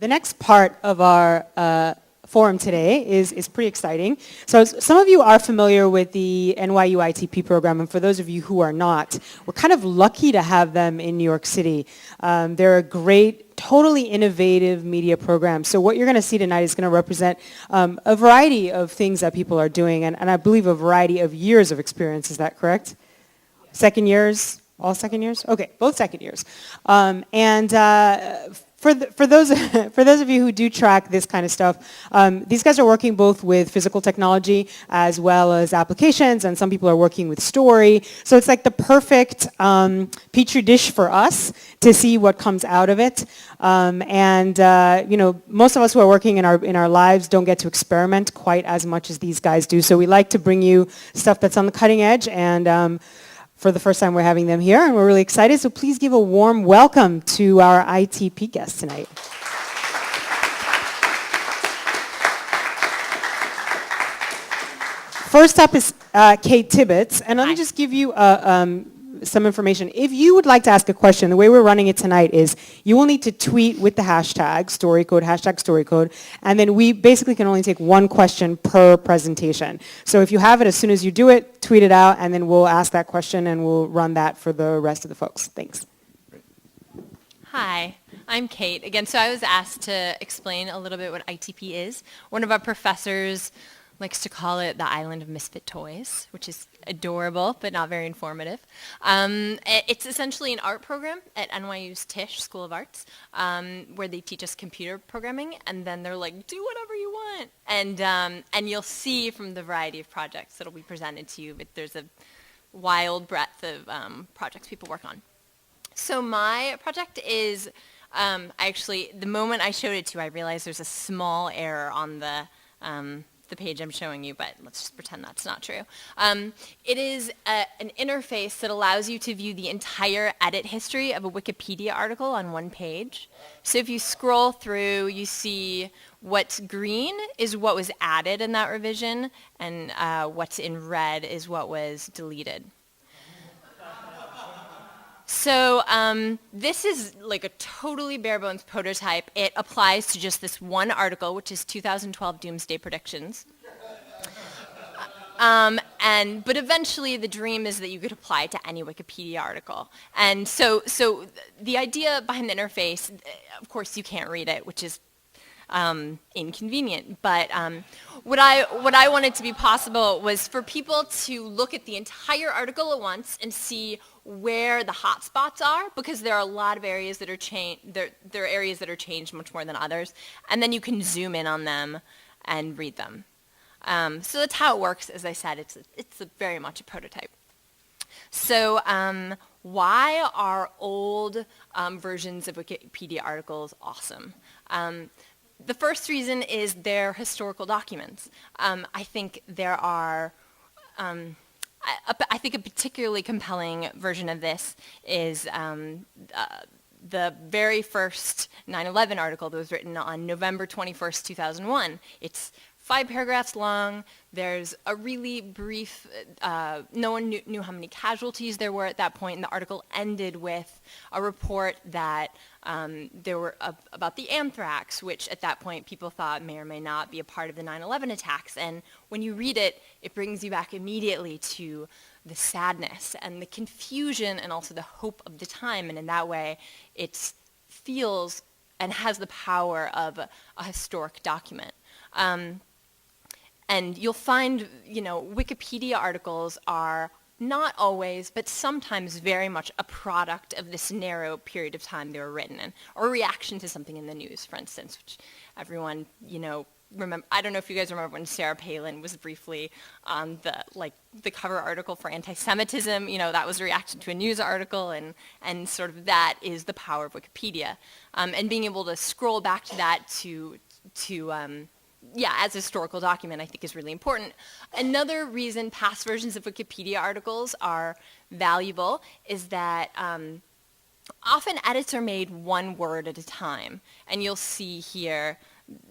The next part of our forum today is pretty exciting. So some of you are familiar with the NYU ITP program, and for those of you who are not, we're kind of lucky to have them in New York City. They're a great, totally innovative media program. So what you're going to see tonight is going to represent a variety of things that people are doing, and I believe a variety of years of experience. Is that correct? Second years? All second years? Okay, both second years. For those of you who do track this kind of stuff, these guys are working both with physical technology as well as applications, and some people are working with story. So it's like the perfect petri dish for us to see what comes out of it. You know, most of us who are working in our lives don't get to experiment quite as much as these guys do. So we like to bring you stuff that's on the cutting edge, and for the first time we're having them here, and we're really excited. So please give a warm welcome to our ITP guests tonight. First up is Kate Tibbetts, and let me just give you some information. If you would like to ask a question, the way we're running it tonight is you will need to tweet with the hashtag StoryCode, #StoryCode, and then we basically can only take one question per presentation. So if you have it, as soon as you do it, tweet it out, and then we'll ask that question and we'll run that for the rest of the folks. Thanks. Hi, I'm Kate. Again, so I was asked to explain a little bit what ITP is. One of our professors likes to call it the island of misfit toys, which is adorable but not very informative. It's essentially an art program at NYU's Tisch School of Arts, where they teach us computer programming, and then they're like, do whatever you want. And you'll see from the variety of projects that'll be presented to you, there's a wild breadth of projects people work on. So my project is, actually, the moment I showed it to you, I realized there's a small error on the page I'm showing you, but let's just pretend that's not true. It is an interface that allows you to view the entire edit history of a Wikipedia article on one page. So if you scroll through, you see what's green is what was added in that revision, and what's in red is what was deleted. So this is like a totally bare bones prototype. It applies to just this one article, which is 2012 Doomsday Predictions. But eventually the dream is that you could apply it to any Wikipedia article. And so the idea behind the interface, of course you can't read it, which is inconvenient, but what I wanted to be possible was for people to look at the entire article at once and see where the hot spots are, because there are a lot of areas that are changed. There are areas that are changed much more than others, and then you can zoom in on them and read them. So that's how it works. As I said, it's very much a prototype. So why are old versions of Wikipedia articles awesome? The first reason is they're historical documents. I think there are, I think a particularly compelling version of this is the very first 9/11 article that was written on November 21st, 2001. It's 5 paragraphs long. There's a really brief, no one knew how many casualties there were at that point, and the article ended with a report that there were about the anthrax, which at that point people thought may or may not be a part of the 9/11 attacks. And when you read it, it brings you back immediately to the sadness and the confusion and also the hope of the time. And in that way, it feels and has the power of a historic document. And you'll find, you know, Wikipedia articles are not always, but sometimes very much a product of this narrow period of time they were written in, or a reaction to something in the news, for instance, which everyone, you know, remember. I don't know if you guys remember when Sarah Palin was briefly on the cover article for anti-Semitism. You know, that was a reaction to a news article, and sort of that is the power of Wikipedia. And being able to scroll back to that as a historical document, I think is really important. Another reason past versions of Wikipedia articles are valuable is that often edits are made one word at a time. And you'll see here,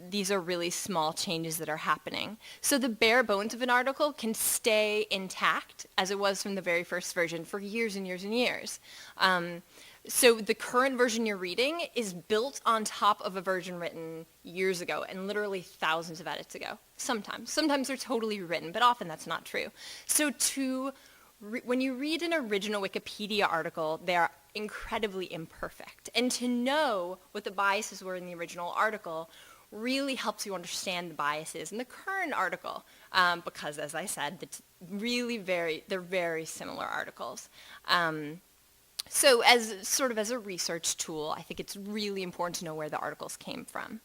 these are really small changes that are happening. So the bare bones of an article can stay intact as it was from the very first version for years and years and years. so the current version you're reading is built on top of a version written years ago and literally thousands of edits ago. Sometimes they're totally rewritten, but often that's not true. So when you read an original Wikipedia article, they're incredibly imperfect. And to know what the biases were in the original article really helps you understand the biases in the current article, because, as I said, they're very similar articles. So as a research tool, I think it's really important to know where the articles came from,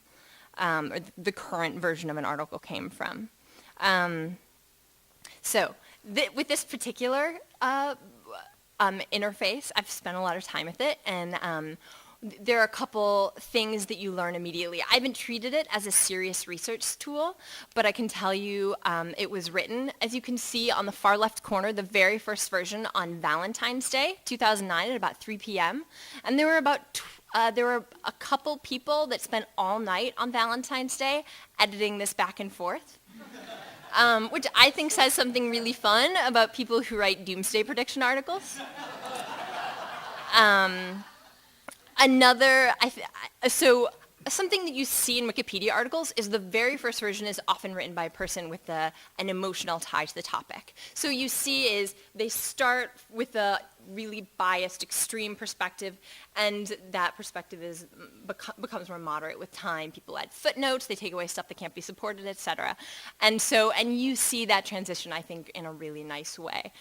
or the current version of an article came from. With this particular interface, I've spent a lot of time with it, and there are a couple things that you learn immediately. I haven't treated it as a serious research tool, but I can tell you it was written, as you can see on the far left corner, the very first version on Valentine's Day, 2009 at about 3 p.m. And there were a couple people that spent all night on Valentine's Day editing this back and forth. Which I think says something really fun about people who write doomsday prediction articles. So something that you see in Wikipedia articles is the very first version is often written by a person with an emotional tie to the topic. So you see is they start with a really biased, extreme perspective, and that perspective becomes more moderate with time. People add footnotes, they take away stuff that can't be supported, etc. And you see that transition, I think, in a really nice way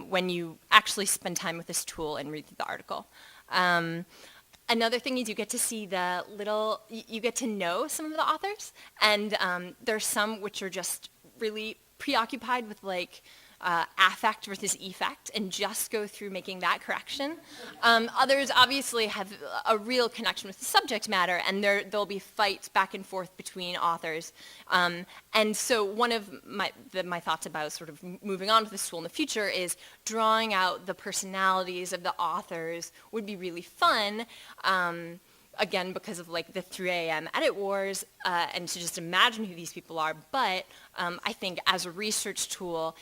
when you actually spend time with this tool and read through the article. Another thing is you get to see you get to know some of the authors, and there's some which are just really preoccupied with affect versus effect and just go through making that correction. Others obviously have a real connection with the subject matter, and there'll be fights back and forth between authors. And so one of my thoughts about sort of moving on with this tool in the future is drawing out the personalities of the authors would be really fun. Again, because of the 3 a.m. edit wars, and to just imagine who these people are. But I think as a research tool,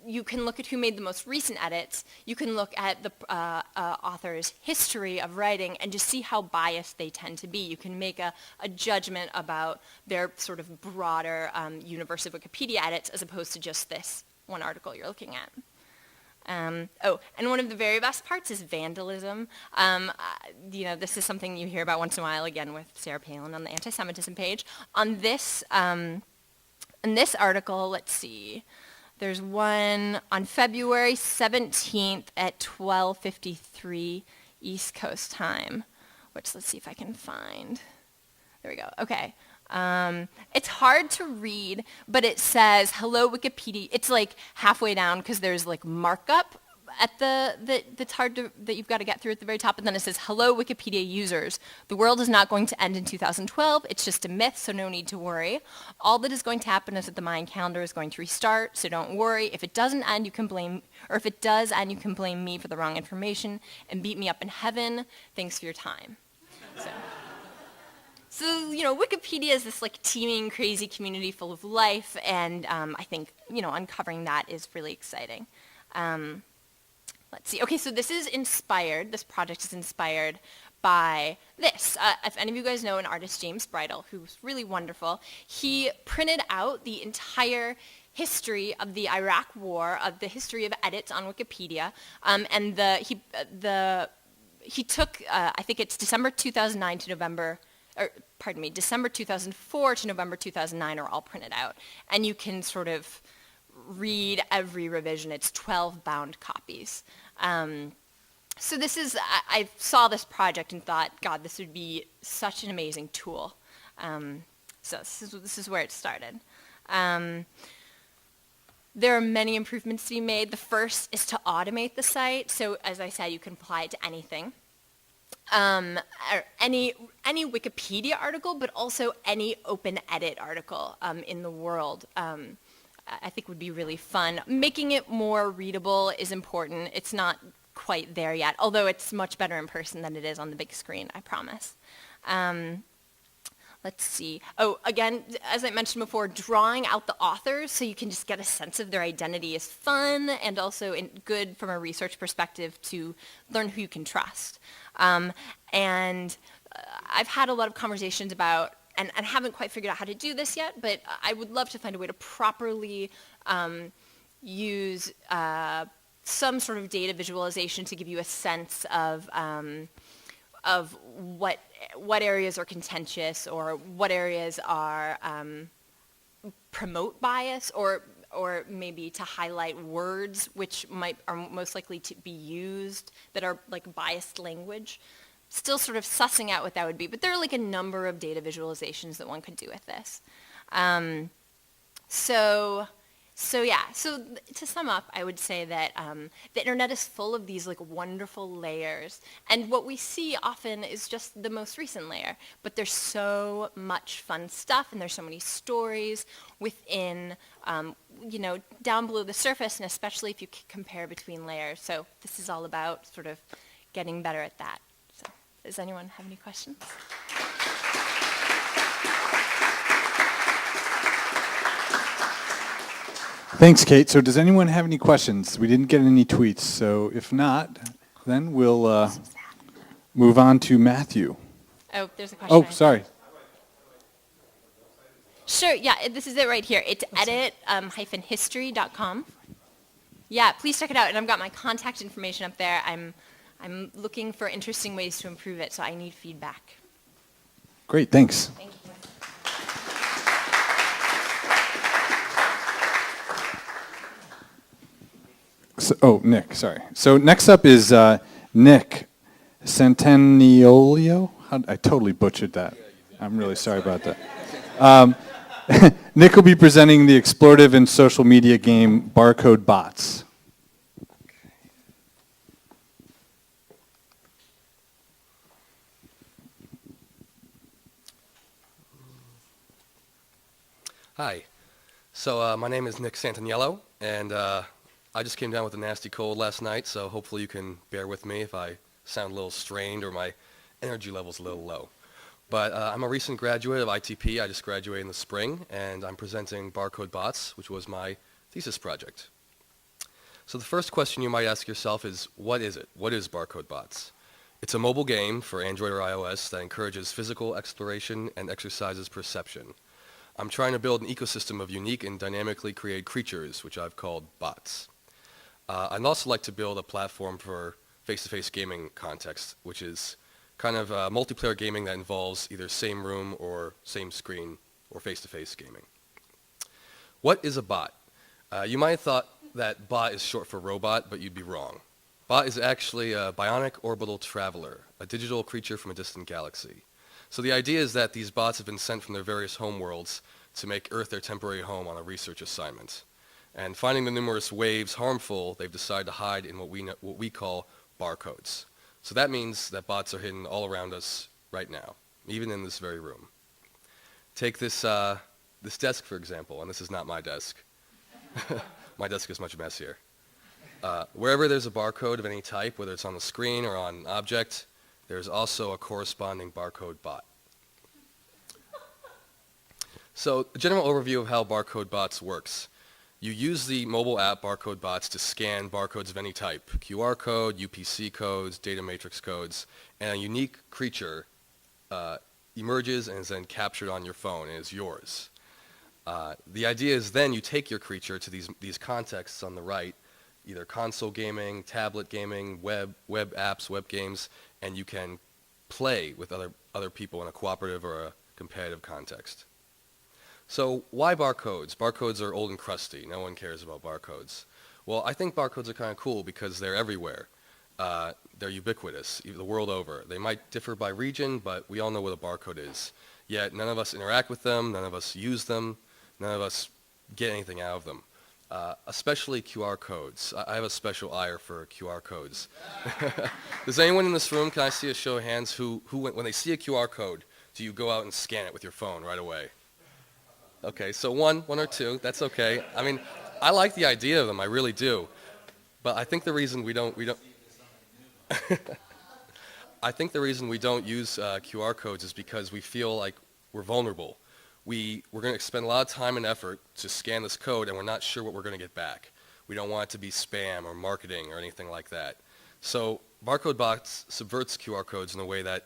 you can look at who made the most recent edits. You can look at the author's history of writing and just see how biased they tend to be. You can make a judgment about their sort of broader universe of Wikipedia edits as opposed to just this one article you're looking at. And one of the very best parts is vandalism. This is something you hear about once in a while, again, with Sarah Palin on the anti-Semitism page. On this article, let's see. There's one on February 17th at 12:53 East Coast time, which let's see if I can find. There we go. Okay. It's hard to read, but it says, hello Wikipedia. It's halfway down because there's markup at that's hard that you've got to get through at the very top, and then it says, hello Wikipedia users. The world is not going to end in 2012. It's just a myth, so no need to worry. All that is going to happen is that the Mayan calendar is going to restart, so don't worry. If it doesn't end, you can blame, or if it does end, you can blame me for the wrong information and beat me up in heaven. Thanks for your time. So Wikipedia is this teeming, crazy community full of life, and I think, uncovering that is really exciting. Let's see. Okay, so this project is inspired by this. If any of you guys know an artist, James Bridle, who's really wonderful, he printed out the entire history of the Iraq War, of the history of edits on Wikipedia, and he took, I think it's December 2009 to December 2004 to November 2009 are all printed out. And you can sort of read every revision. It's 12 bound copies. So I saw this project and thought, God, this would be such an amazing tool. So this is where it started. There are many improvements to be made. The first is to automate the site. So as I said, you can apply it to anything. Or any Wikipedia article, but also any open edit article in the world, I think would be really fun. Making it more readable is important. It's not quite there yet, although it's much better in person than it is on the big screen, I promise. Let's see. Oh, again, as I mentioned before, drawing out the authors so you can just get a sense of their identity is fun and also good from a research perspective to learn who you can trust. And I've had a lot of conversations about, and haven't quite figured out how to do this yet, but I would love to find a way to properly use some sort of data visualization to give you a sense of what areas are contentious or what areas are promote bias or maybe to highlight words which are most likely to be used that are like biased language. Still sort of sussing out what that would be, but there are like a number of data visualizations that one could do with this. So to sum up, I would say that the internet is full of these like wonderful layers, and what we see often is just the most recent layer, but there's so much fun stuff, and there's so many stories within, down below the surface, and especially if you compare between layers. So this is all about sort of getting better at that. So does anyone have any questions? Thanks, Kate. So does anyone have any questions? We didn't get any tweets, so if not, then we'll move on to Matthew. Oh, there's a question. Oh, sorry. Sure, yeah, this is it right here. It's edit-history.com. Yeah, please check it out, and I've got my contact information up there. I'm looking for interesting ways to improve it, so I need feedback. Great, thanks. Thank you. So, Nick, sorry. So next up is Nick Centeniolio. I totally butchered that. I'm really sorry about that. Nick will be presenting the explorative and social media game Barcode Bots. Hi. So my name is Nick Santaniello, and I just came down with a nasty cold last night, so hopefully you can bear with me if I sound a little strained or my energy level's a little low. But I'm a recent graduate of ITP. I just graduated in the spring, and I'm presenting Barcode Bots, which was my thesis project. So the first question you might ask yourself is, what is it? What is Barcode Bots? It's a mobile game for Android or iOS that encourages physical exploration and exercises perception. I'm trying to build an ecosystem of unique and dynamically created creatures, which I've called bots. I'd also like to build a platform for face-to-face gaming context, which is kind of multiplayer gaming that involves either same room or same screen or face-to-face gaming. What is a bot? You might have thought that bot is short for robot, but you'd be wrong. Bot is actually a bionic orbital traveler, a digital creature from a distant galaxy. So the idea is that these bots have been sent from their various home worlds to make Earth their temporary home on a research assignment. And finding the numerous waves harmful, they've decided to hide in what we call barcodes. So that means that bots are hidden all around us right now, even in this very room. Take this desk, for example, and this is not my desk. My desk is much messier. Wherever there's a barcode of any type, whether it's on the screen or on an object, there's also a corresponding barcode bot. So a general overview of how Barcode Bots works. You use the mobile app Barcode Bots to scan barcodes of any type, QR code, UPC codes, data matrix codes, and a unique creature emerges and is then captured on your phone and is yours. The idea is then you take your creature to these contexts on the right, either console gaming, tablet gaming, web apps, web games, and you can play with other people in a cooperative or a competitive context. So why barcodes? Barcodes are old and crusty. No one cares about barcodes. Well, I think barcodes are kind of cool because they're everywhere. They're ubiquitous, the world over. They might differ by region, but we all know what a barcode is. Yet none of us interact with them, none of us use them, none of us get anything out of them. Especially QR codes. I have a special ire for QR codes. Does anyone in this room, can I see a show of hands, who when they see a QR code, do you go out and scan it with your phone right away? Okay, so one or two, that's okay. I mean, I like the idea of them, I really do. But I think the reason we don't I think the reason we don't use QR codes is because we feel like we're vulnerable. We're going to spend a lot of time and effort to scan this code, and we're not sure what we're going to get back. We don't want it to be spam or marketing or anything like that. So Barcode Box subverts QR codes in a way that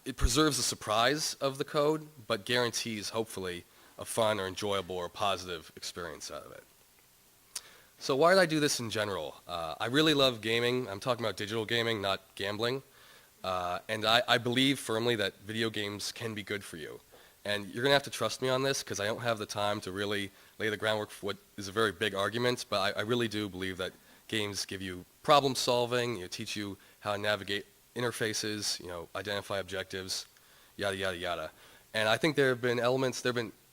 it preserves the surprise of the code, but guarantees, hopefully, a fun or enjoyable or positive experience out of it. So why did I do this in general? I really love gaming. I'm talking about digital gaming, not gambling. And I believe firmly that video games can be good for you. And you're going to have to trust me on this because I don't have the time to really lay the groundwork for what is a very big argument, but I really do believe that games give you problem solving, teach you how to navigate interfaces, identify objectives, yada, yada, yada. And I think there have been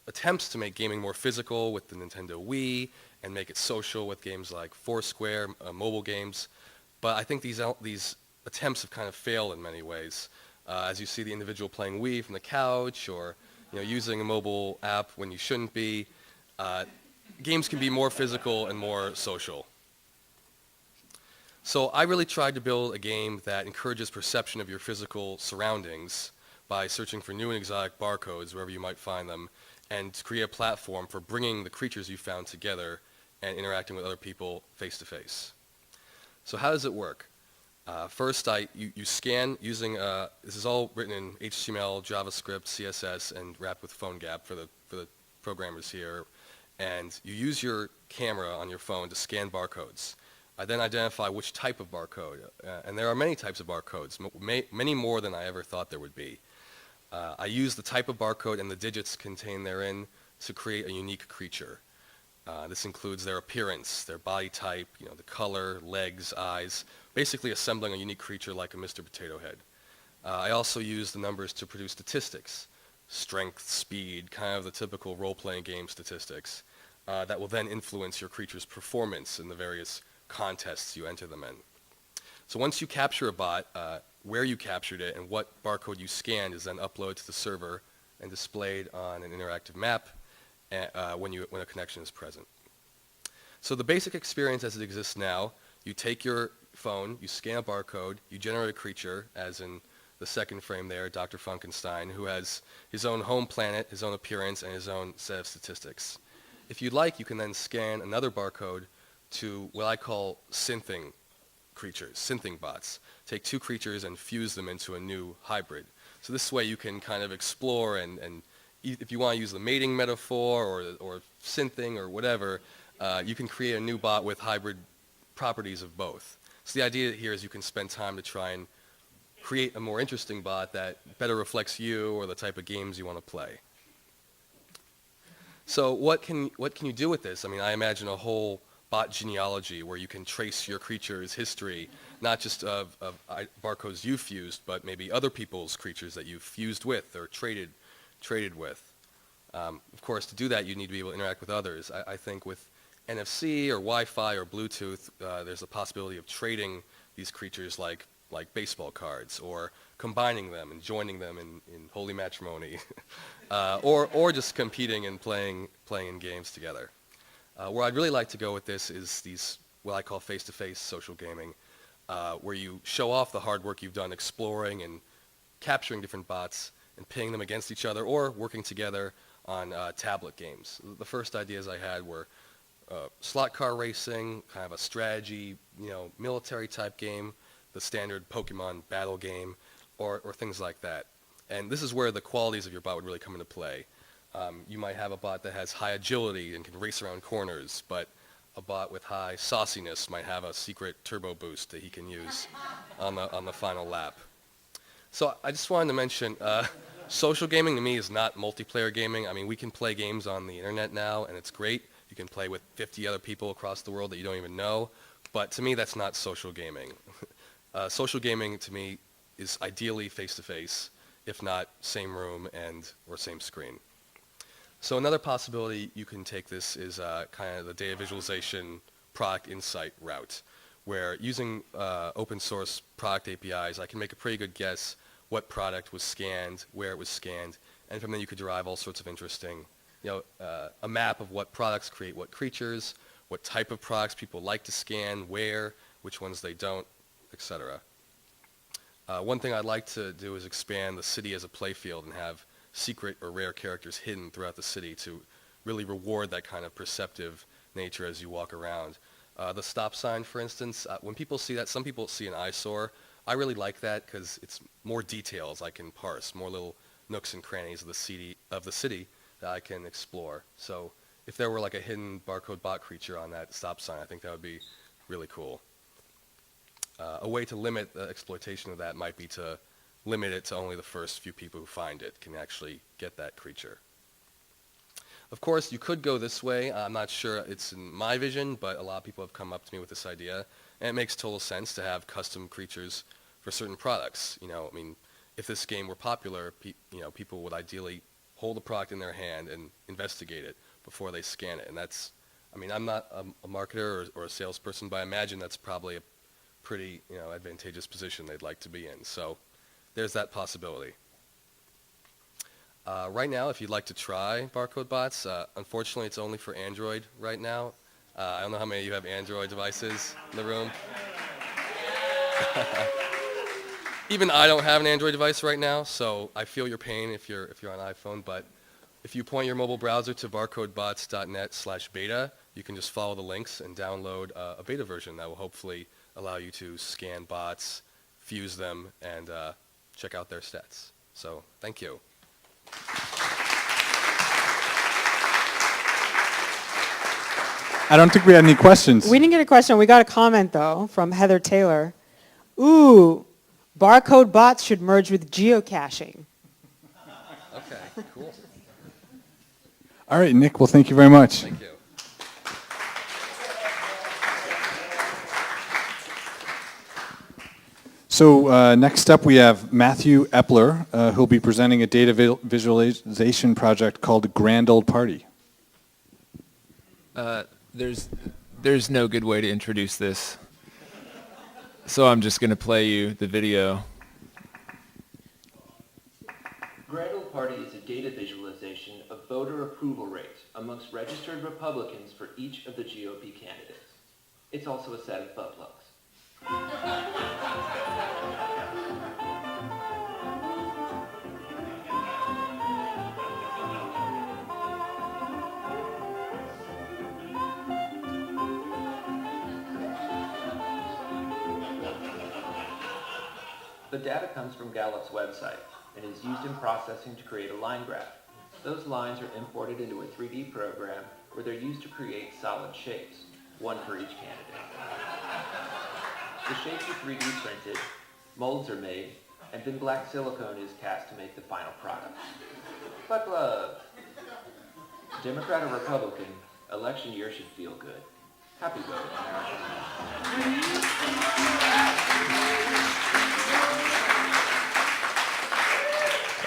attempts to make gaming more physical with the Nintendo Wii and make it social with games like Foursquare, mobile games. But I think these attempts have kind of failed in many ways. As you see the individual playing Wii from the couch or using a mobile app when you shouldn't be. Games can be more physical and more social. So I really tried to build a game that encourages perception of your physical surroundings by searching for new and exotic barcodes wherever you might find them, and to create a platform for bringing the creatures you found together and interacting with other people face to face. So how does it work? First, you scan using, this is all written in HTML, JavaScript, CSS, and wrapped with PhoneGap for the programmers here. And you use your camera on your phone to scan barcodes. I then identify which type of barcode. And there are many types of barcodes, many more than I ever thought there would be. I use the type of barcode and the digits contained therein to create a unique creature. This includes their appearance, their body type, the color, legs, eyes, basically assembling a unique creature like a Mr. Potato Head. I also use the numbers to produce statistics, strength, speed, kind of the typical role-playing game statistics that will then influence your creature's performance in the various contests you enter them in. So once you capture a bot, where you captured it and what barcode you scanned is then uploaded to the server and displayed on an interactive map when a connection is present. So the basic experience as it exists now, you take your phone, you scan a barcode, you generate a creature, as in the second frame there, Dr. Funkenstein, who has his own home planet, his own appearance, and his own set of statistics. If you'd like, you can then scan another barcode to what I call synthing creatures, synthing bots. Take two creatures and fuse them into a new hybrid. So this way you can kind of explore and if you want to use the mating metaphor or synthing or whatever, you can create a new bot with hybrid properties of both. So the idea here is you can spend time to try and create a more interesting bot that better reflects you or the type of games you want to play. So what can you do with this? I mean, I imagine a whole bot genealogy where you can trace your creature's history, not just of barcodes you fused, but maybe other people's creatures that you've fused with or traded with. Of course, to do that, you need to be able to interact with others. I think with NFC or Wi-Fi or Bluetooth, there's a possibility of trading these creatures like baseball cards, or combining them and joining them in holy matrimony, or just competing and playing in games together. Where I'd really like to go with this is these, what I call face-to-face social gaming, where you show off the hard work you've done exploring and capturing different bots and pitting them against each other or working together on tablet games. The first ideas I had were slot car racing, kind of a strategy, military type game, the standard Pokemon battle game, or things like that. And this is where the qualities of your bot would really come into play. You might have a bot that has high agility and can race around corners, but a bot with high sauciness might have a secret turbo boost that he can use on the final lap. So I just wanted to mention, social gaming to me is not multiplayer gaming. I mean, we can play games on the internet now, and it's great. You can play with 50 other people across the world that you don't even know. But to me, that's not social gaming. Social gaming, to me, is ideally face-to-face, if not same room or same screen. So another possibility you can take this is kind of the data visualization product insight route, where using open source product APIs, I can make a pretty good guess what product was scanned, where it was scanned, and from there you could derive all sorts of interesting, a map of what products create what creatures, what type of products people like to scan, where, which ones they don't, etc. One thing I'd like to do is expand the city as a playfield and have secret or rare characters hidden throughout the city to really reward that kind of perceptive nature as you walk around. The stop sign, for instance, when people see that, some people see an eyesore. I really like that because it's more details I can parse, more little nooks and crannies of the city that I can explore. So if there were like a hidden barcode bot creature on that stop sign, I think that would be really cool. A way to limit the exploitation of that might be to limit it to only the first few people who find it can actually get that creature. Of course, you could go this way. I'm not sure it's in my vision, but a lot of people have come up to me with this idea. And it makes total sense to have custom creatures for certain products. You know, I mean, if this game were popular, people would ideally hold the product in their hand and investigate it before they scan it. And that's, I mean, I'm not a marketer or a salesperson, but I imagine that's probably a pretty, advantageous position they'd like to be in. So there's that possibility. Right now, if you'd like to try barcode bots, unfortunately it's only for Android right now. I don't know how many of you have Android devices in the room. Even I don't have an Android device right now, so I feel your pain if you're on iPhone, but if you point your mobile browser to barcodebots.net/beta, you can just follow the links and download a beta version that will hopefully allow you to scan bots, fuse them, and check out their stats. So thank you. I don't think we had any questions. We didn't get a question. We got a comment, though, from Heather Taylor. Ooh, barcode bots should merge with geocaching. Okay, cool. All right, Nick, well, thank you very much. Thank you. So next up we have Matthew Epler, who'll be presenting a data visualization project called Grand Old Party. There's no good way to introduce this, so I'm just going to play you the video. Grand Old Party is a data visualization of voter approval rates amongst registered Republicans for each of the GOP candidates. It's also a set of butt plugs. The data comes from Gallup's website and is used in processing to create a line graph. Those lines are imported into a 3D program where they're used to create solid shapes, one for each candidate. The shapes are 3D printed, molds are made, and then black silicone is cast to make the final product. Butt plug! Democrat or Republican, election year should feel good. Happy voting, America.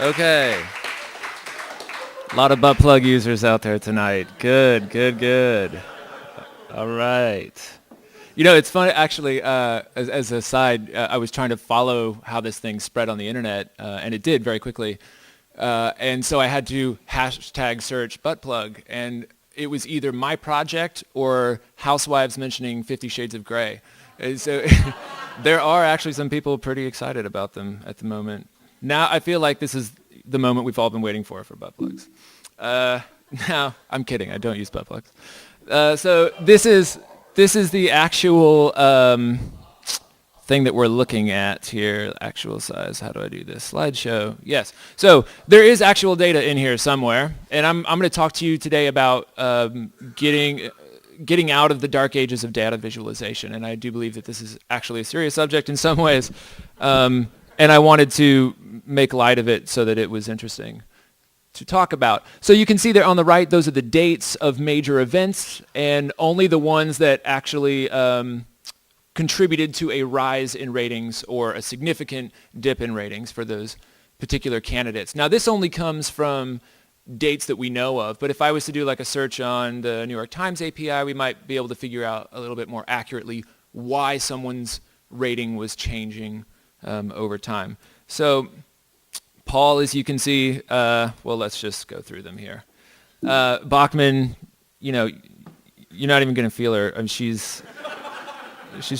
Okay. A lot of butt plug users out there tonight. Good, good, good. All right. You know, it's funny, actually, as a side, I was trying to follow how this thing spread on the internet, and it did very quickly. And so I had to hashtag search butt plug, and it was either my project or housewives mentioning 50 Shades of Grey. And so there are actually some people pretty excited about them at the moment. Now I feel like this is the moment we've all been waiting for butt plugs. Now, I'm kidding. I don't use butt plugs. So this is the actual thing that we're looking at here, actual size. How do I do this? Slideshow. Yes. So there is actual data in here somewhere, and I'm going to talk to you today about getting out of the dark ages of data visualization, and I do believe that this is actually a serious subject in some ways, and I wanted to make light of it so that it was interesting to talk about. So you can see there on the right, those are the dates of major events, and only the ones that actually contributed to a rise in ratings or a significant dip in ratings for those particular candidates. Now this only comes from dates that we know of, but if I was to do like a search on the New York Times API, we might be able to figure out a little bit more accurately why someone's rating was changing over time. So Paul, as you can see, well, let's just go through them here. Bachman, you know, you're not even going to feel her. I mean, she's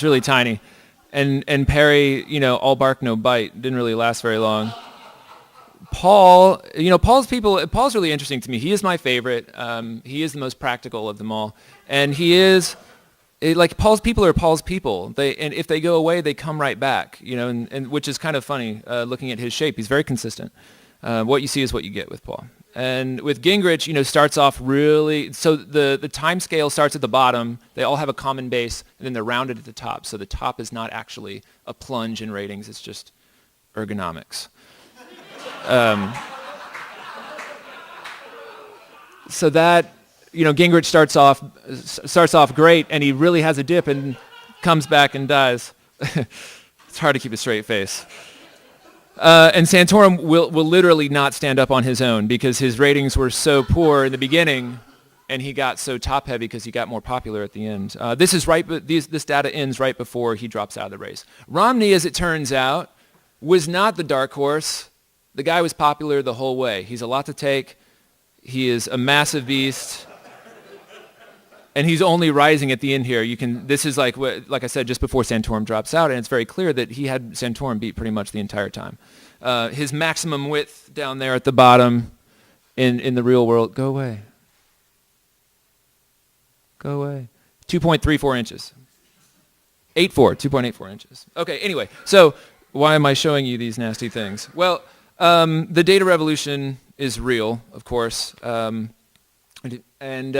really tiny. And Perry, you know, all bark, no bite. Didn't really last very long. Paul, Paul's really interesting to me. He is my favorite. He is the most practical of them all. And Paul's people are Paul's people. And if they go away, they come right back, and which is kind of funny looking at his shape. He's very consistent. What you see is what you get with Paul. And with Gingrich, starts off really, so the time scale starts at the bottom. They all have a common base, and then they're rounded at the top. So the top is not actually a plunge in ratings. It's just ergonomics. So that, Gingrich starts off great, and he really has a dip and comes back and dies. It's hard to keep a straight face. And Santorum will literally not stand up on his own because his ratings were so poor in the beginning, and he got so top-heavy because he got more popular at the end. This data ends right before he drops out of the race. Romney, as it turns out, was not the dark horse. The guy was popular the whole way. He's a lot to take. He is a massive beast. And he's only rising at the end here. This is like I said, just before Santorum drops out, and it's very clear that he had Santorum beat pretty much the entire time. His maximum width down there at the bottom in the real world, go away. Go away. 2.34 inches. 2.84 inches. Okay, anyway, so why am I showing you these nasty things? Well, the data revolution is real, of course, and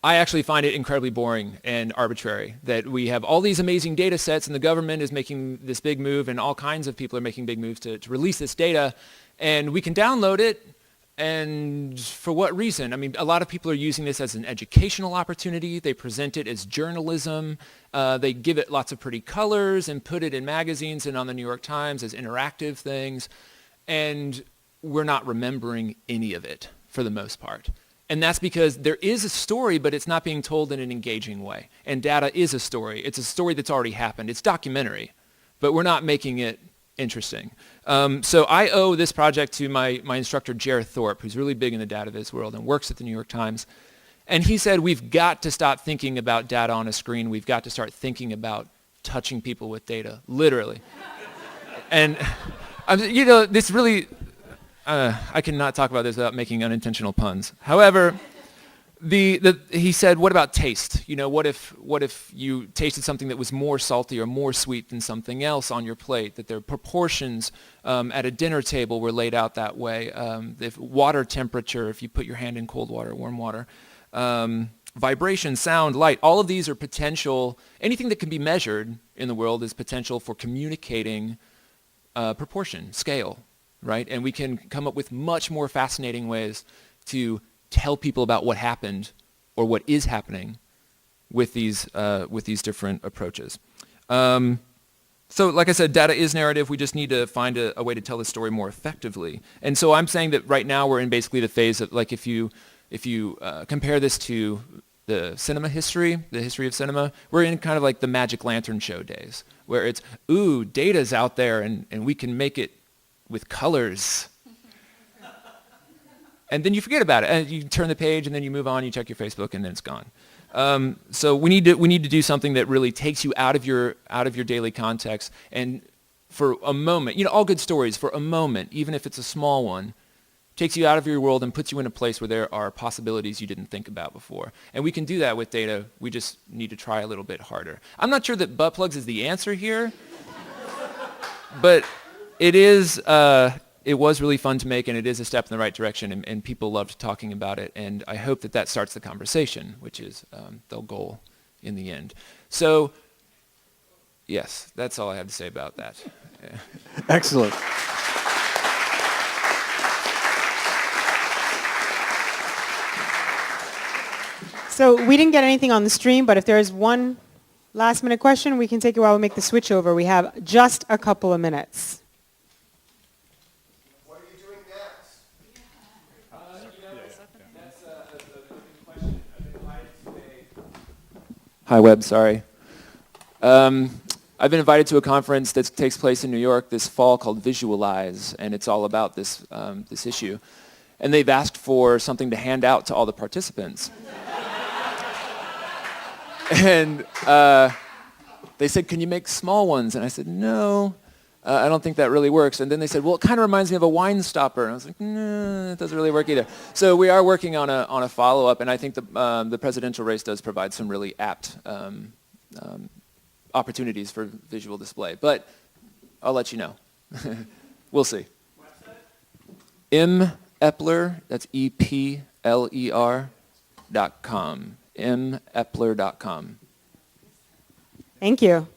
I actually find it incredibly boring and arbitrary that we have all these amazing data sets and the government is making this big move and all kinds of people are making big moves to release this data, and we can download it, and for what reason? I mean, a lot of people are using this as an educational opportunity. They present it as journalism. They give it lots of pretty colors and put it in magazines and on the New York Times as interactive things, and we're not remembering any of it for the most part. And that's because there is a story, but it's not being told in an engaging way. And data is a story. It's a story that's already happened. It's documentary, but we're not making it interesting. So I owe this project to my instructor, Jared Thorpe, who's really big in the data viz world and works at the New York Times. And he said, we've got to stop thinking about data on a screen. We've got to start thinking about touching people with data, literally. And, this really... I cannot talk about this without making unintentional puns. However, he said, what about taste? What if you tasted something that was more salty or more sweet than something else on your plate, that their proportions at a dinner table were laid out that way, if water temperature, if you put your hand in cold water, warm water, vibration, sound, light, all of these are potential, anything that can be measured in the world is potential for communicating proportion, scale. Right? And we can come up with much more fascinating ways to tell people about what happened or what is happening with these different approaches. So like I said, data is narrative. We just need to find a way to tell the story more effectively. And so I'm saying that right now we're in basically the phase of, like, if you compare this to the cinema history, the history of cinema, we're in kind of like the Magic Lantern show days, where it's, ooh, data's out there and we can make it with colors. And then you forget about it. And you turn the page and then you move on, you check your Facebook, and then it's gone. So we need to do something that really takes you out of your daily context, and for a moment, all good stories, for a moment, even if it's a small one, takes you out of your world and puts you in a place where there are possibilities you didn't think about before. And we can do that with data. We just need to try a little bit harder. I'm not sure that butt plugs is the answer here, but it was really fun to make, and it is a step in the right direction, and people loved talking about it, and I hope that starts the conversation, which is the goal in the end. So, yes, that's all I have to say about that. Yeah. Excellent. So we didn't get anything on the stream, but if there is one last-minute question, we can take it while we make the switch over. We have just a couple of minutes. Hi, Webb, sorry. I've been invited to a conference that takes place in New York this fall called Visualize, and it's all about this issue. And they've asked for something to hand out to all the participants. And they said, can you make small ones? And I said, no. I don't think that really works. And then they said, well, it kind of reminds me of a wine stopper. And I was like, no, it doesn't really work either. So we are working on a follow-up, and I think the presidential race does provide some really apt opportunities for visual display. But I'll let you know. We'll see. Epler, that's EPLER.com. Epler.com. Thank you.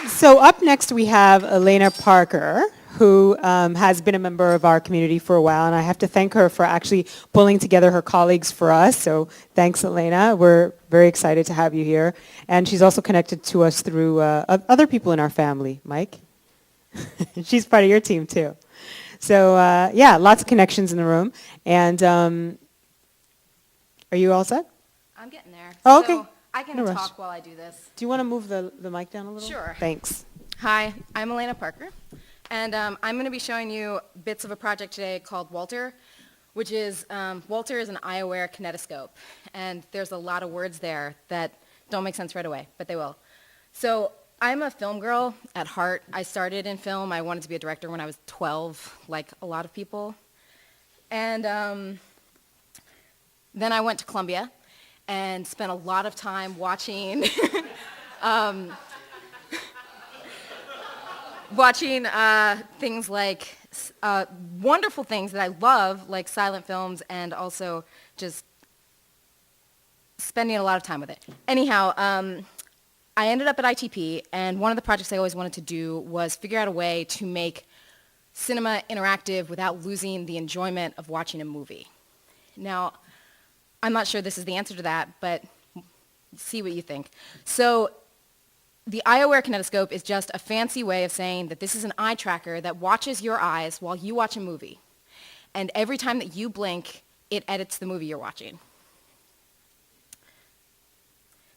So up next we have Elena Parker, who has been a member of our community for a while, and I have to thank her for actually pulling together her colleagues for us. So thanks, Elena. We're very excited to have you here. And she's also connected to us through other people in our family. Mike? She's part of your team too. So yeah, lots of connections in the room. And are you all set? I'm getting there. Oh, okay. So I can No rush. talk while I do this. Do you want to move the mic down a little? Sure. Thanks. Hi, I'm Elena Parker, and I'm going to be showing you bits of a project today called Walter, which is, Walter is an eye-aware kinetoscope, and there's a lot of words there that don't make sense right away, but they will. So I'm a film girl at heart. I started in film. I wanted to be a director when I was 12, like a lot of people. And then I went to Columbia and spent a lot of time watching things like wonderful things that I love, like silent films, and also just spending a lot of time with it. Anyhow, I ended up at ITP, and one of the projects I always wanted to do was figure out a way to make cinema interactive without losing the enjoyment of watching a movie. Now, I'm not sure this is the answer to that, but see what you think. So the eye-aware kinetoscope is just a fancy way of saying that this is an eye tracker that watches your eyes while you watch a movie. And every time that you blink, it edits the movie you're watching.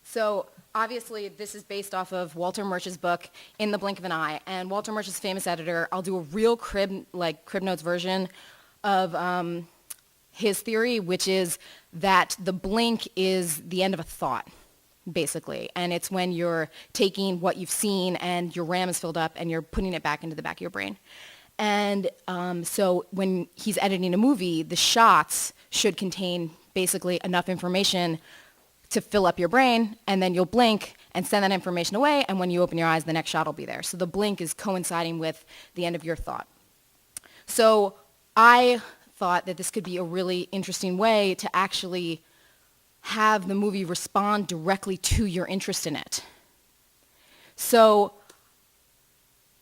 So obviously, this is based off of Walter Murch's book, In the Blink of an Eye. And Walter Murch's famous editor, I'll do a real crib notes version of his theory, which is that the blink is the end of a thought, basically. And it's when you're taking what you've seen and your RAM is filled up and you're putting it back into the back of your brain. And so when he's editing a movie, the shots should contain basically enough information to fill up your brain, and then you'll blink and send that information away, and when you open your eyes, the next shot will be there. So the blink is coinciding with the end of your thought. So I thought that this could be a really interesting way to actually have the movie respond directly to your interest in it. So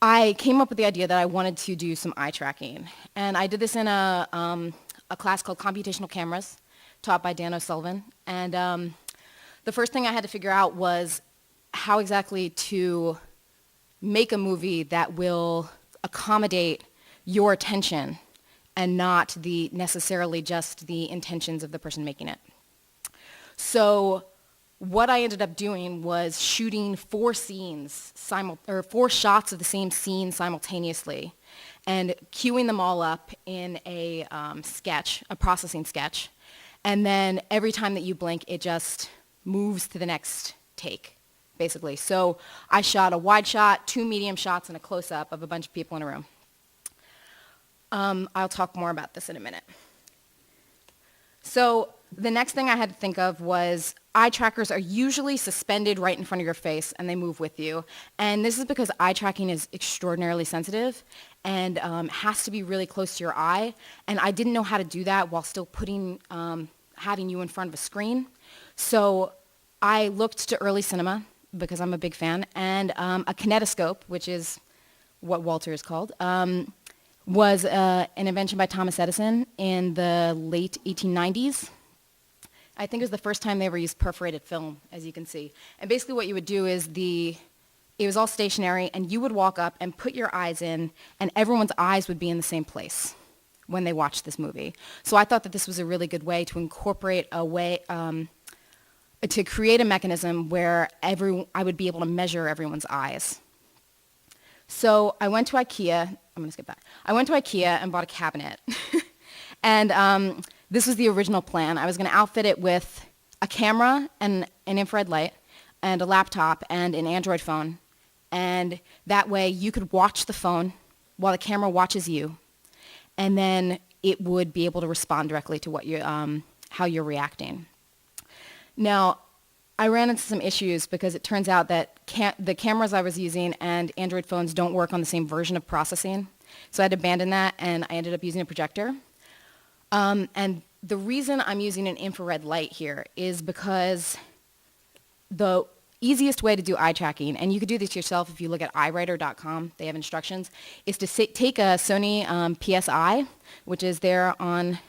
I came up with the idea that I wanted to do some eye tracking. And I did this in a class called Computational Cameras, taught by Dan O'Sullivan. And the first thing I had to figure out was how exactly to make a movie that will accommodate your attention and not necessarily just the intentions of the person making it. So what I ended up doing was shooting 4 shots of the same scene simultaneously and queuing them all up in a sketch, a processing sketch. And then every time that you blink, it just moves to the next take, basically. So I shot a wide shot, 2 medium shots, and a close-up of a bunch of people in a room. I'll talk more about this in a minute. So the next thing I had to think of was eye trackers are usually suspended right in front of your face, and they move with you. And this is because eye tracking is extraordinarily sensitive and has to be really close to your eye. And I didn't know how to do that while still having you in front of a screen. So I looked to early cinema, because I'm a big fan, and a kinetoscope, which is what Walter is called, was an invention by Thomas Edison in the late 1890s. I think it was the first time they ever used perforated film, as you can see. And basically what you would do is it was all stationary, and you would walk up and put your eyes in, and everyone's eyes would be in the same place when they watched this movie. So I thought that this was a really good way to incorporate a way, to create a mechanism where I would be able to measure everyone's eyes. So I went to IKEA. I'm going to skip that. I went to IKEA and bought a cabinet. And this was the original plan. I was going to outfit it with a camera and an infrared light, and a laptop and an Android phone. And that way you could watch the phone while the camera watches you. And then it would be able to respond directly to what how you're reacting. Now, I ran into some issues because it turns out that the cameras I was using and Android phones don't work on the same version of processing. So I had to abandon that, and I ended up using a projector. And the reason I'm using an infrared light here is because the easiest way to do eye tracking, and you could do this yourself if you look at iWriter.com, they have instructions, is to take a Sony PSI, which is there on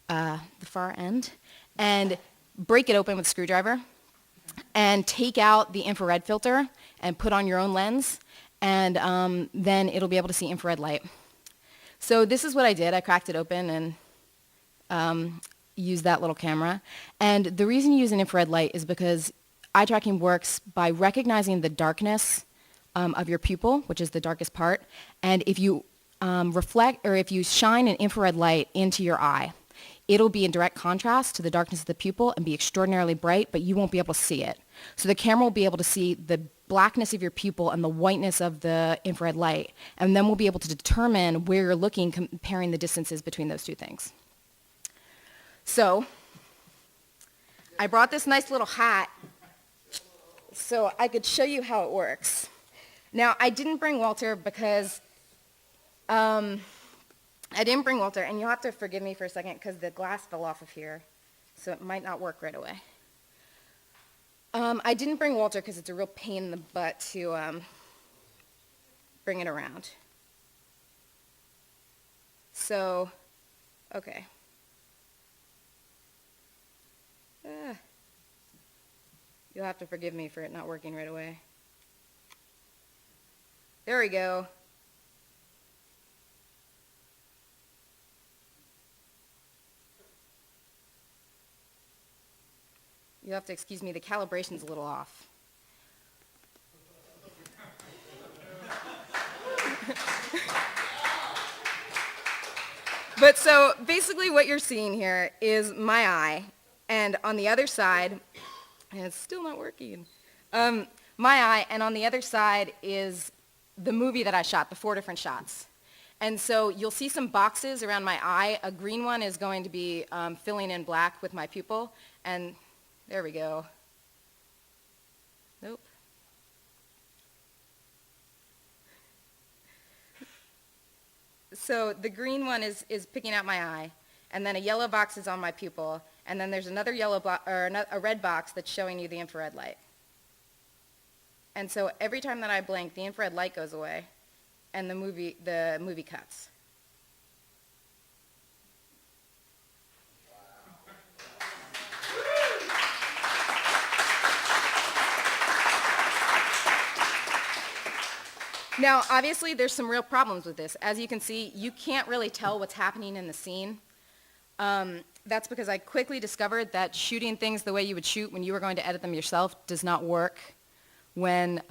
the far end, and break it open with a screwdriver, and take out the infrared filter and put on your own lens, and then it'll be able to see infrared light. So this is what I did. I cracked it open and used that little camera. And the reason you use an infrared light is because eye tracking works by recognizing the darkness of your pupil, which is the darkest part, and if you reflect, or if you shine an infrared light into your eye, it'll be in direct contrast to the darkness of the pupil and be extraordinarily bright, but you won't be able to see it. So the camera will be able to see the blackness of your pupil and the whiteness of the infrared light, and then we'll be able to determine where you're looking, comparing the distances between those two things. So I brought this nice little hat so I could show you how it works. Now, I didn't bring Walter because and you'll have to forgive me for a second because the glass fell off of here, so it might not work right away. I didn't bring Walter because it's a real pain in the butt to bring it around. So, okay. You'll have to forgive me for it not working right away. There we go. You'll have to excuse me, the calibration's a little off. But so basically what you're seeing here is my eye, and on the other side, and it's still not working, my eye, and on the other side is the movie that I shot, the 4 different shots. And so you'll see some boxes around my eye. A green one is going to be filling in black with my pupil, and there we go. Nope. So the green one is picking out my eye, and then a yellow box is on my pupil, and then there's another a red box that's showing you the infrared light. And so every time that I blink, the infrared light goes away, and the movie cuts. Now, obviously, there's some real problems with this. As you can see, you can't really tell what's happening in the scene. That's because I quickly discovered that shooting things the way you would shoot when you were going to edit them yourself does not work when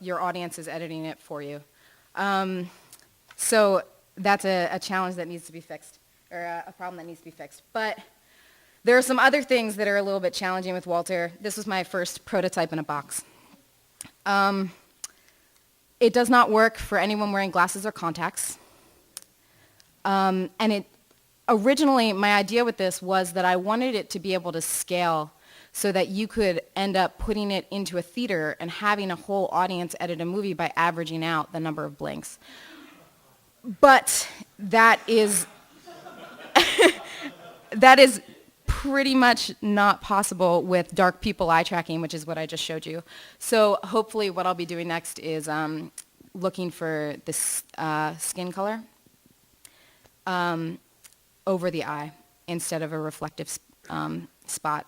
your audience is editing it for you. So that's a challenge that needs to be fixed, or a problem that needs to be fixed. But there are some other things that are a little bit challenging with Walter. This was my first prototype in a box. It does not work for anyone wearing glasses or contacts. And originally, my idea with this was that I wanted it to be able to scale so that you could end up putting it into a theater and having a whole audience edit a movie by averaging out the number of blinks. But that is that is pretty much not possible with dark pupil eye tracking, which is what I just showed you. So hopefully what I'll be doing next is looking for this skin color over the eye instead of a reflective spot.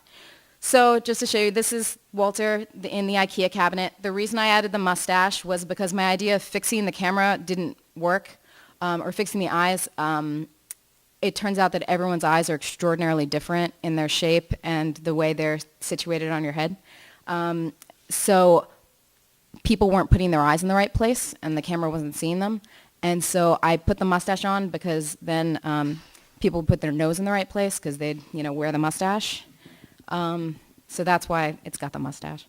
So just to show you, this is Walter in the IKEA cabinet. The reason I added the mustache was because my idea of fixing the camera didn't work, or fixing the eyes. It turns out that everyone's eyes are extraordinarily different in their shape and the way they're situated on your head. So people weren't putting their eyes in the right place, and the camera wasn't seeing them. And so I put the mustache on because then people put their nose in the right place because they'd wear the mustache. So that's why it's got the mustache.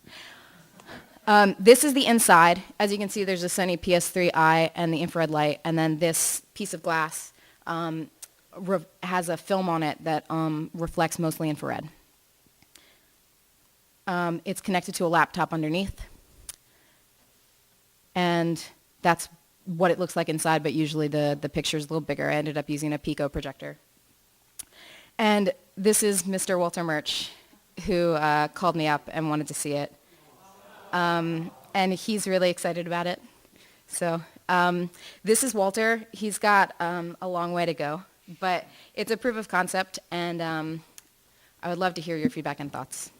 This is the inside. As you can see, there's a Sony PS3i and the infrared light, and then this piece of glass has a film on it that reflects mostly infrared. It's connected to a laptop underneath, and that's what it looks like inside, but usually the picture's a little bigger. I ended up using a Pico projector. And this is Mr. Walter Murch, who called me up and wanted to see it. And he's really excited about it. So this is Walter. He's got a long way to go, but it's a proof of concept, and I would love to hear your feedback and thoughts.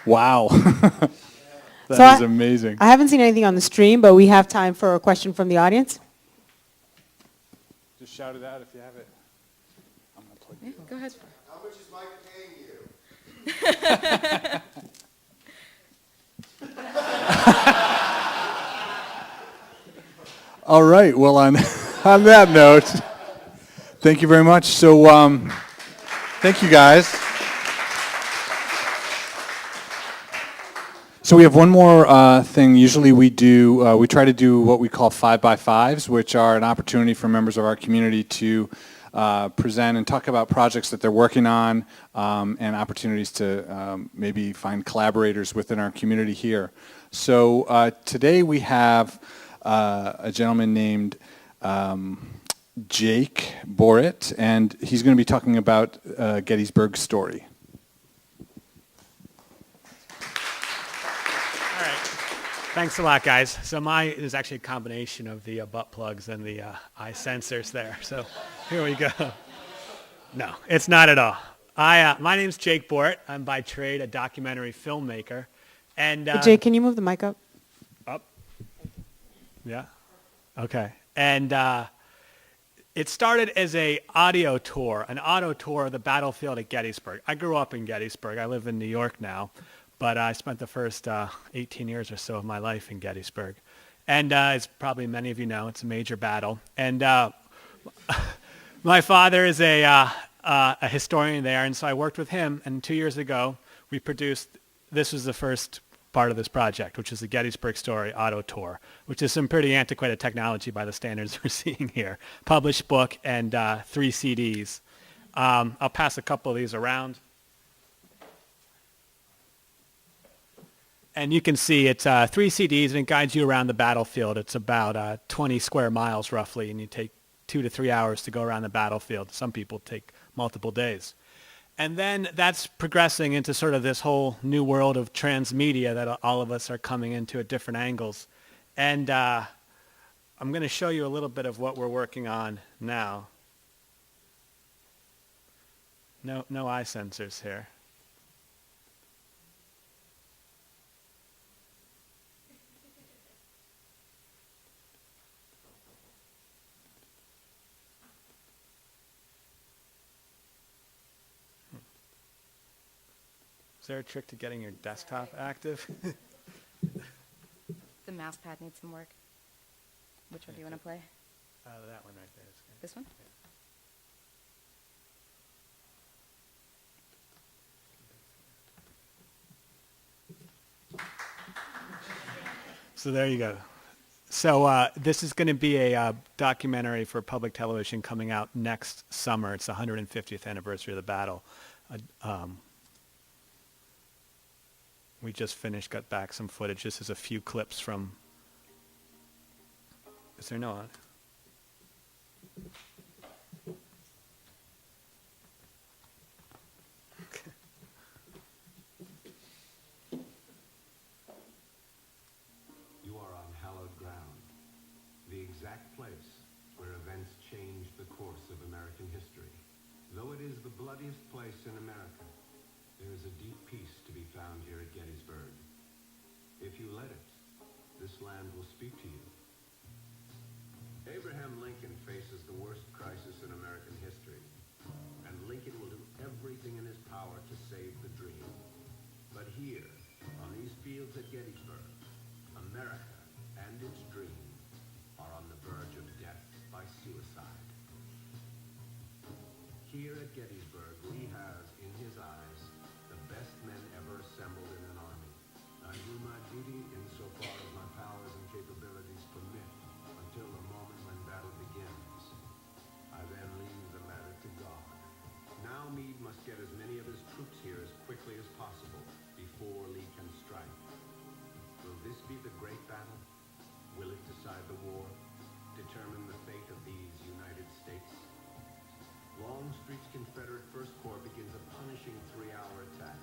Wow. So That is amazing. I haven't seen anything on the stream, but we have time for a question from the audience. Just shout it out if you have it. I'm going to plug you. Go ahead. How much is Mike paying you? All right. Well, on that note, thank you very much. So thank you, guys. So we have one more thing. Usually we try to do what we call 5x5s, which are an opportunity for members of our community to present and talk about projects that they're working on and opportunities to maybe find collaborators within our community here. So today we have a gentleman named Jake Borrett, and he's going to be talking about Gettysburg's story. Thanks a lot, guys. So mine is actually a combination of the butt plugs and the eye sensors there. So here we go. No, it's not at all. My name's Jake Borrett. I'm by trade a documentary filmmaker. And Hey, Jake, can you move the mic up? up. Yeah. Okay. And it started as an auto tour of the battlefield at Gettysburg. I grew up in Gettysburg. I live in New York now. But I spent the first 18 years or so of my life in Gettysburg. And as probably many of you know, it's a major battle. And my father is a historian there, and so I worked with him. And 2 years ago, we produced, this was the first part of this project, which is the Gettysburg Story Auto Tour, which is some pretty antiquated technology by the standards we're seeing here. Published book and 3 CDs. I'll pass a couple of these around. And you can see it's 3 CDs, and it guides you around the battlefield. It's about 20 square miles, roughly, and you take 2 to 3 hours to go around the battlefield. Some people take multiple days. And then that's progressing into sort of this whole new world of transmedia that all of us are coming into at different angles. And I'm going to show you a little bit of what we're working on now. No eye sensors here. Is there a trick to getting your desktop active? The mouse pad needs some work. Which one do you want to play? That one right there is good. This one? So there you go. So this is going to be a documentary for public television coming out next summer. It's the 150th anniversary of the battle. We just got back some footage. This is a few clips from... Is there no on? You are on hallowed ground, the exact place where events changed the course of American history. Though it is the bloodiest place in America, there is a deep peace to be found here at Gettysburg. If you let it, this land will speak to you. Abraham Lincoln faces the worst crisis in American history, and Lincoln will do everything in his power to save the dream. But here, on these fields at Gettysburg, America and its dream are on the verge of death by suicide. Here at Gettysburg, Lee has, in his eyes, the best men ever assembled in an army. I do my duty insofar as my powers and capabilities permit, until the moment when battle begins. I then leave the matter to God. Now Meade must get as many of his troops here as quickly as possible before Lee can strike. Will this be the great battle? Will it decide the war? Determine the fate of these United States? Longstreet's Confederate First Corps begins a punishing 3-hour attack.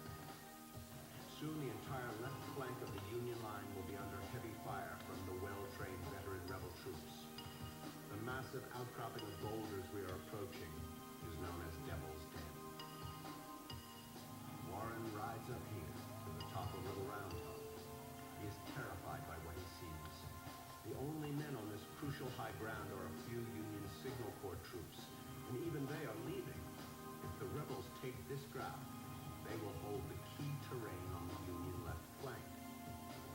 Soon the entire left flank of the Union line will be under heavy fire from the well-trained veteran rebel troops. The massive outcropping of boulders we are approaching is known as Devil's Den. Warren rides up here to the top of Little Round Top. He is terrified by what he sees. The only men on this crucial high ground are a few Union Signal Corps troops, and even they are leaving. If the rebels take this ground, they will hold the key terrain on the Union left flank.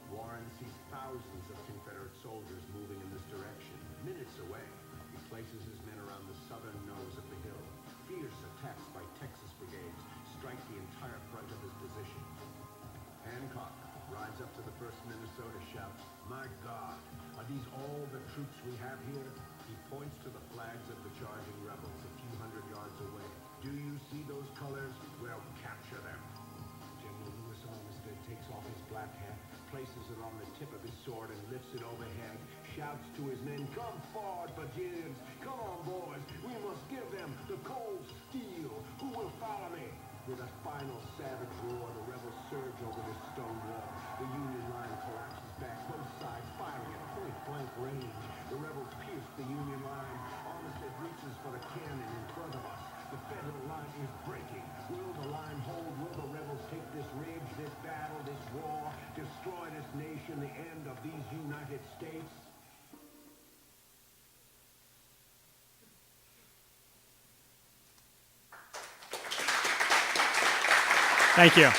Warren sees thousands of Confederate soldiers moving in this direction. Minutes away, he places his men around the southern nose of the hill. Fierce attacks by Texas brigades strike the entire front of his position. Hancock rides up to the 1st Minnesota, shouts, "My God, are these all the troops we have here?" He points to the flags of the charging rebels a few hundred yards away. "Do you see those colors? Well, capture them." General Lewis Armistead takes off his black hat, places it on the tip of his sword and lifts it overhead, shouts to his men, "Come forward, Virginians! Come on, boys! We must give them the cold steel! Who will follow me?" With a final savage roar, the rebels surge over this stone wall. The Union line collapses back, both sides firing at point-blank range. The rebels pierce the Union line. Armistead reaches for the cannon in front of us. The Federal line is breaking. Will the line hold? Will the rebels take this ridge, this battle, this war, destroy this nation, the end of these United States? Thank you.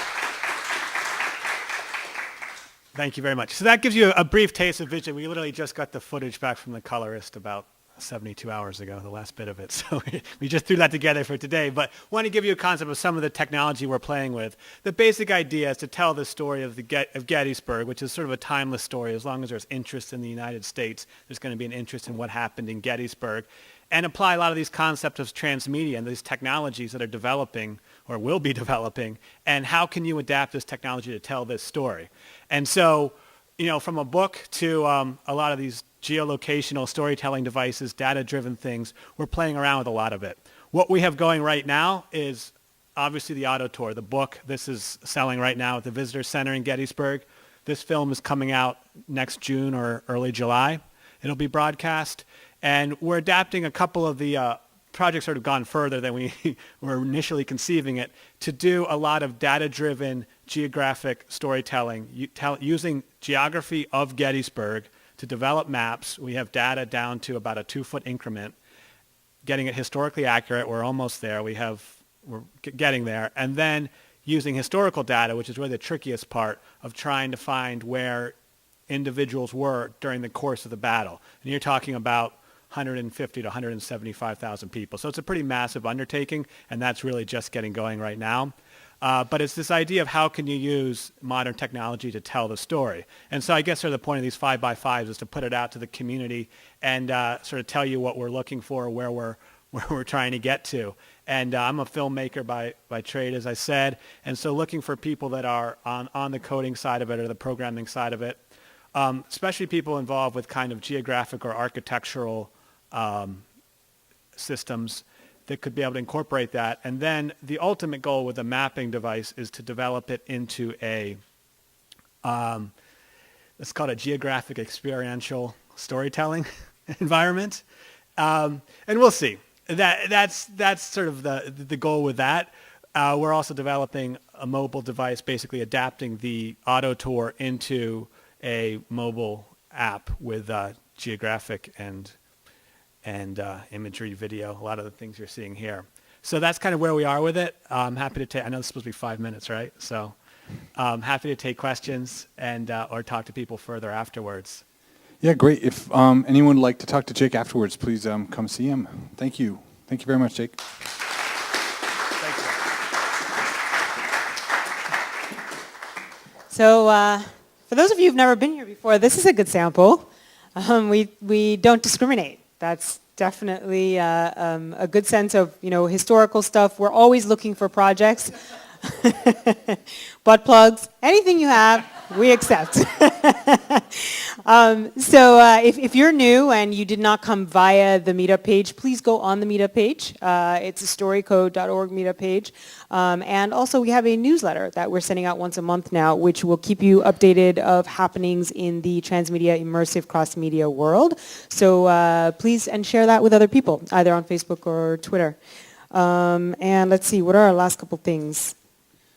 Thank you very much. So that gives you a brief taste of vision. We literally just got the footage back from the colorist about 72 hours ago, the last bit of it. So we just threw that together for today. But I want to give you a concept of some of the technology we're playing with. The basic idea is to tell the story of Gettysburg, which is sort of a timeless story. As long as there's interest in the United States, there's going to be an interest in what happened in Gettysburg, and apply a lot of these concepts of transmedia and these technologies that are developing or will be developing, and how can you adapt this technology to tell this story. And so, from a book to a lot of these geolocational storytelling devices, data-driven things, we're playing around with a lot of it. What we have going right now is obviously the auto tour, the book. This is selling right now at the Visitor Center in Gettysburg. This film is coming out next June or early July. It'll be broadcast. And we're adapting a couple of the projects that have gone further than we were initially conceiving it, to do a lot of data-driven geographic storytelling, using geography of Gettysburg to develop maps. We have data down to about a 2-foot increment, getting it historically accurate. We're almost there. We're getting there. And then using historical data, which is really the trickiest part of trying to find where individuals were during the course of the battle. And you're talking about 150 to 175,000 people. So it's a pretty massive undertaking, and that's really just getting going right now. But it's this idea of how can you use modern technology to tell the story. And so I guess sort of the point of these 5x5s is to put it out to the community and sort of tell you what we're looking for, where we're trying to get to. And I'm a filmmaker by trade, as I said, and so looking for people that are on the coding side of it or the programming side of it, especially people involved with kind of geographic or architectural systems that could be able to incorporate that. And then the ultimate goal with a mapping device is to develop it into a, it's called a geographic experiential storytelling environment. And we'll see. That's sort of the goal with that. We're also developing a mobile device, basically adapting the auto tour into a mobile app with geographic and imagery, video, a lot of the things you're seeing here. So that's kind of where we are with it. I'm happy to take, I know it's supposed to be 5 minutes, right? So I'm happy to take questions and or talk to people further afterwards. Yeah, great. If anyone would like to talk to Jake afterwards, please come see him. Thank you. Thank you very much, Jake. So for those of you who've never been here before, this is a good sample. We don't discriminate. That's definitely a good sense of, historical stuff. We're always looking for projects. Butt plugs, anything you have, we accept. If you're new and you did not come via the meetup page, please go on the meetup page. It's a storycode.org meetup page. And also we have a newsletter that we're sending out once a month now, which will keep you updated of happenings in the transmedia, immersive, cross-media world. So please, and share that with other people, either on Facebook or Twitter. And let's see, what are our last couple things?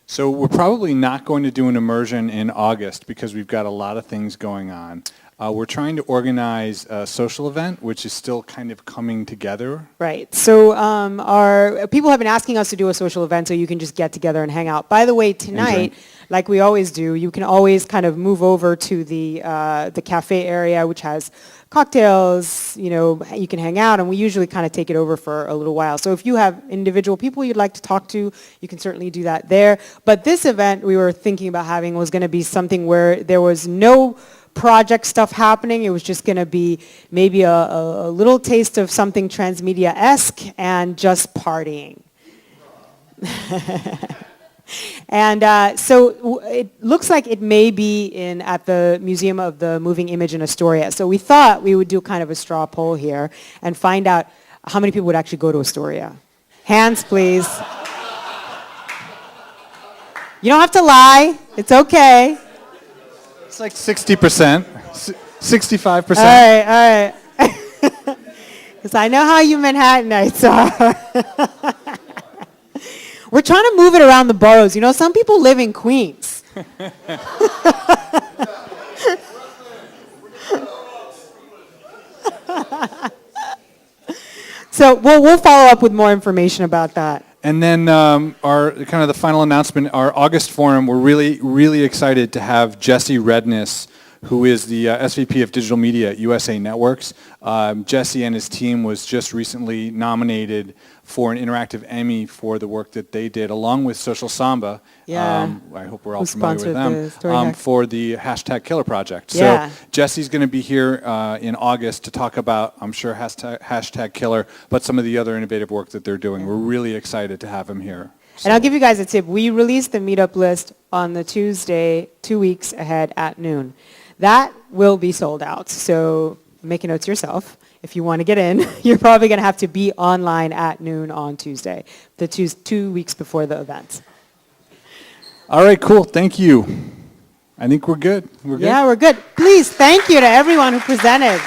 So we're probably not going to do an immersion in August because we've got a lot of things going on. We're trying to organize a social event, which is still kind of coming together. Right. So our people have been asking us to do a social event so you can just get together and hang out. By the way, tonight, like we always do, you can always kind of move over to the cafe area, which has cocktails, you can hang out, and we usually kind of take it over for a little while. So if you have individual people you'd like to talk to, you can certainly do that there. But this event we were thinking about having was going to be something where there was no project stuff happening. It was just going to be maybe a little taste of something transmedia-esque and just partying. And so it looks like it may be at the Museum of the Moving Image in Astoria. So we thought we would do kind of a straw poll here and find out how many people would actually go to Astoria. Hands, please. You don't have to lie. It's okay. It's like 60%, 65%. All right. Because I know how you Manhattanites are. We're trying to move it around the boroughs. Some people live in Queens. So we'll follow up with more information about that. And then our kind of the final announcement, our August forum, we're really, really excited to have Jesse Redness, who is the SVP of Digital Media at USA Networks. Jesse and his team was just recently nominated for an interactive Emmy for the work that they did, along with Social Samba. Yeah. I hope we're all familiar with them, for the #Killer project. Yeah. So Jesse's going to be here in August to talk about, I'm sure, #Killer, but some of the other innovative work that they're doing. We're really excited to have him here. So. And I'll give you guys a tip. We release the meetup list on the Tuesday, 2 weeks ahead at noon. That will be sold out, so make a note to yourself. If you want to get in, you're probably going to have to be online at noon on Tuesday, the 2 weeks before the event. All right, cool. Thank you. I think we're good. Yeah, we're good. Please, thank you to everyone who presented.